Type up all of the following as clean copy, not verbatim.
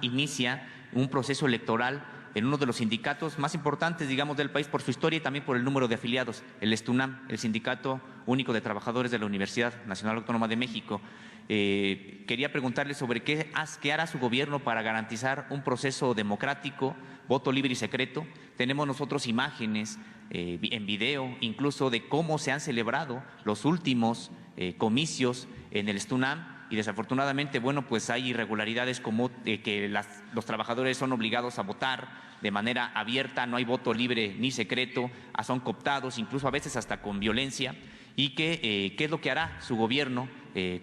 inicia un proceso electoral en uno de los sindicatos más importantes, digamos, del país por su historia y también por el número de afiliados, el STUNAM, el Sindicato Único de Trabajadores de la Universidad Nacional Autónoma de México. Quería preguntarle sobre qué hará su gobierno para garantizar un proceso democrático, voto libre y secreto. Tenemos nosotros imágenes en video, incluso de cómo se han celebrado los últimos comicios en el STUNAM. Y desafortunadamente, bueno, pues hay irregularidades como que los trabajadores son obligados a votar de manera abierta, no hay voto libre ni secreto, son cooptados, incluso a veces hasta con violencia. Y qué es lo que hará su gobierno,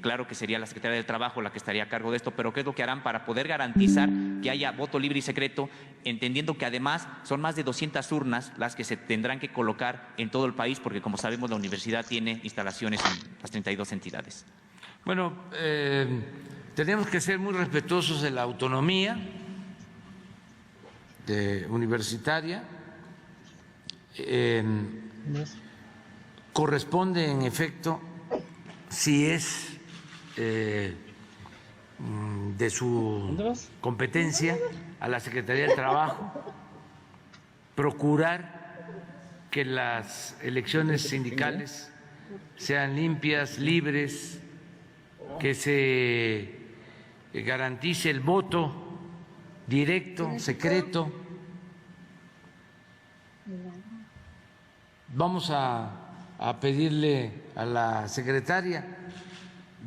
claro que sería la Secretaría del Trabajo la que estaría a cargo de esto, pero qué es lo que harán para poder garantizar que haya voto libre y secreto, entendiendo que además son más de 200 urnas las que se tendrán que colocar en todo el país, porque como sabemos la universidad tiene instalaciones en las 32 entidades. Bueno, tenemos que ser muy respetuosos de la autonomía universitaria. Corresponde, en efecto, si es de su competencia, a la Secretaría del Trabajo procurar que las elecciones sindicales sean limpias, libres, que se garantice el voto directo, secreto. Vamos a pedirle a la secretaria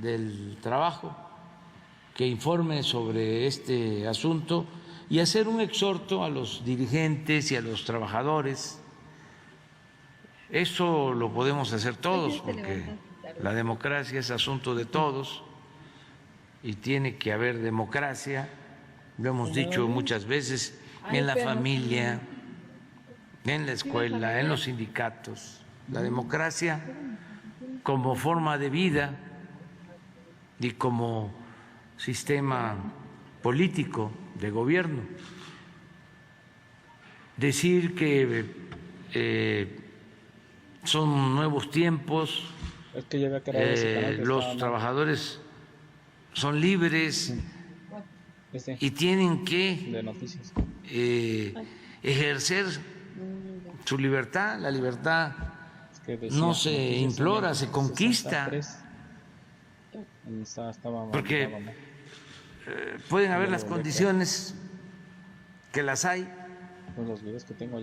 del Trabajo que informe sobre este asunto y hacer un exhorto a los dirigentes y a los trabajadores. Eso lo podemos hacer todos porque la democracia es asunto de todos y tiene que haber democracia, lo hemos dicho muchas veces, en la familia, en la escuela, en los sindicatos. La democracia como forma de vida y como sistema político de gobierno. Decir que son nuevos tiempos, es que yo había creado ese canal que los trabajadores son libres y tienen que ejercer su libertad. La libertad no se implora, se conquista, porque pueden haber las condiciones, que las hay,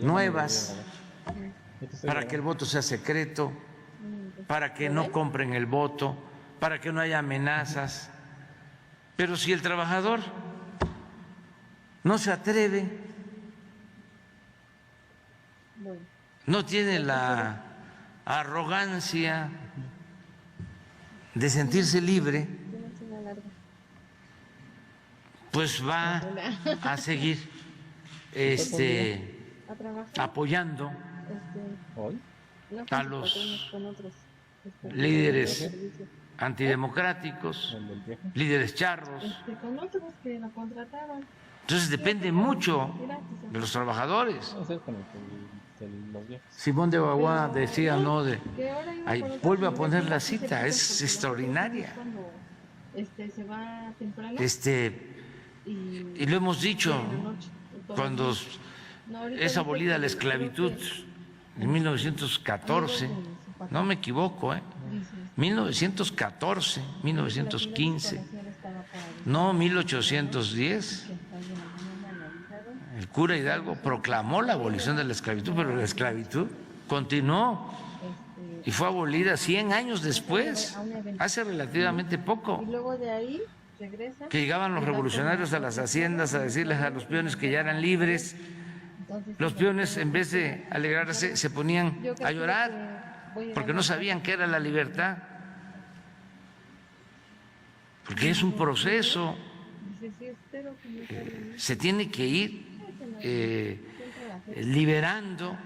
nuevas, para que el voto sea secreto, para que no compren el voto, para que no haya amenazas. Pero si el trabajador no se atreve, no tiene la arrogancia de sentirse libre, pues va a seguir apoyando a los líderes antidemocráticos, líderes charros. Entonces depende mucho de los trabajadores. Simón de Beauvoir decía, no, vuelve a poner la cita, es extraordinaria. Y lo hemos dicho, cuando es abolida la esclavitud en 1914, no me equivoco, 1914, 1915, no 1810. El cura Hidalgo proclamó la abolición de la esclavitud, pero la esclavitud continuó y fue abolida 100 años después, hace relativamente poco, que llegaban los revolucionarios a las haciendas a decirles a los peones que ya eran libres. Los peones, en vez de alegrarse, se ponían a llorar porque no sabían qué era la libertad, porque es un proceso, se tiene que ir liberando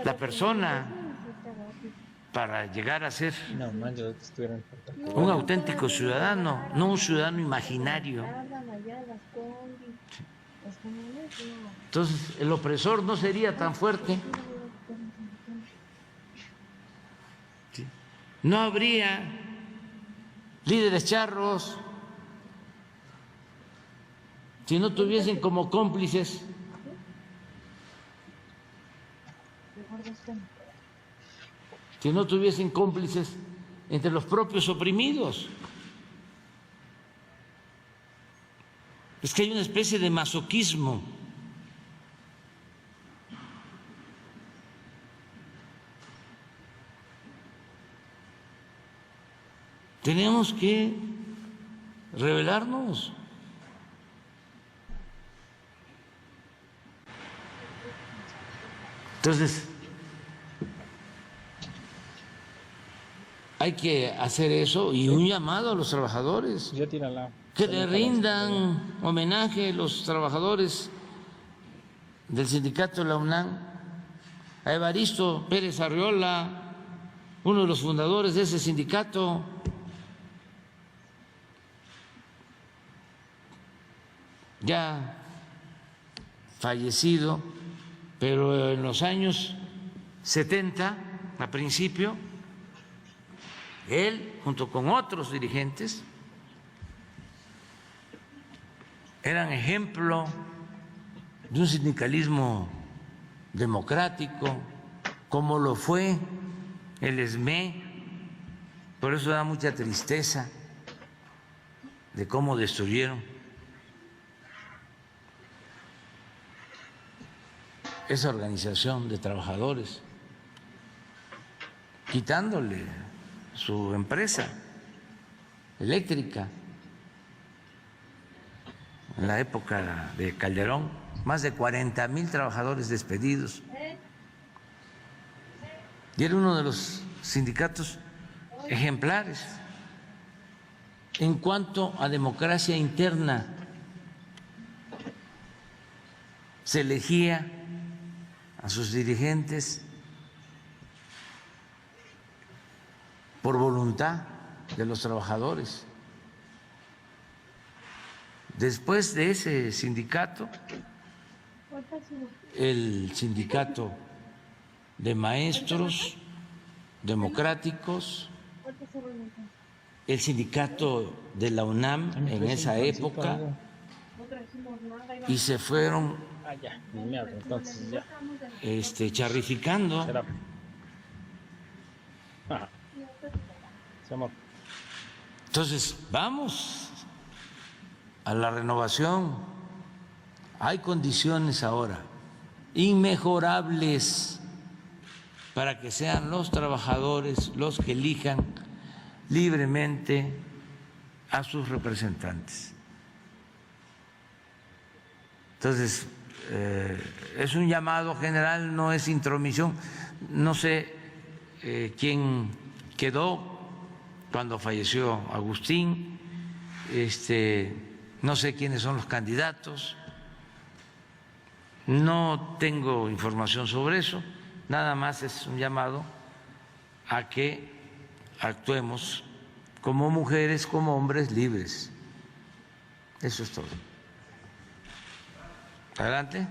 la persona para llegar a ser un auténtico ciudadano, no un ciudadano imaginario. Entonces, el opresor no sería tan fuerte, no habría líderes charros, si no tuviesen como cómplices entre los propios oprimidos. Es que hay una especie de masoquismo. Tenemos que rebelarnos. Entonces, hay que hacer eso y un llamado a los trabajadores. Ya tírala. Que le rindan homenaje los trabajadores del sindicato de la UNAM a Evaristo Pérez Arriola, uno de los fundadores de ese sindicato. Ya fallecido, pero en los años 70, a principio, él, junto con otros dirigentes, eran ejemplo de un sindicalismo democrático, como lo fue el ESME. Por eso da mucha tristeza de cómo destruyeron esa organización de trabajadores, quitándole su empresa eléctrica. En la época de Calderón, más de 40,000 trabajadores despedidos. Y era uno de los sindicatos ejemplares en cuanto a democracia interna. Se elegía a sus dirigentes por voluntad de los trabajadores. Después de ese sindicato, el sindicato de maestros democráticos, el sindicato de la UNAM en esa época, y se fueron charrificando. Entonces, vamos a la renovación. Hay condiciones ahora inmejorables para que sean los trabajadores los que elijan libremente a sus representantes. Entonces, es un llamado general, no es intromisión. No sé quién quedó cuando falleció Agustín, no sé quiénes son los candidatos, no tengo información sobre eso, nada más es un llamado a que actuemos como mujeres, como hombres libres. Eso es todo. Adelante.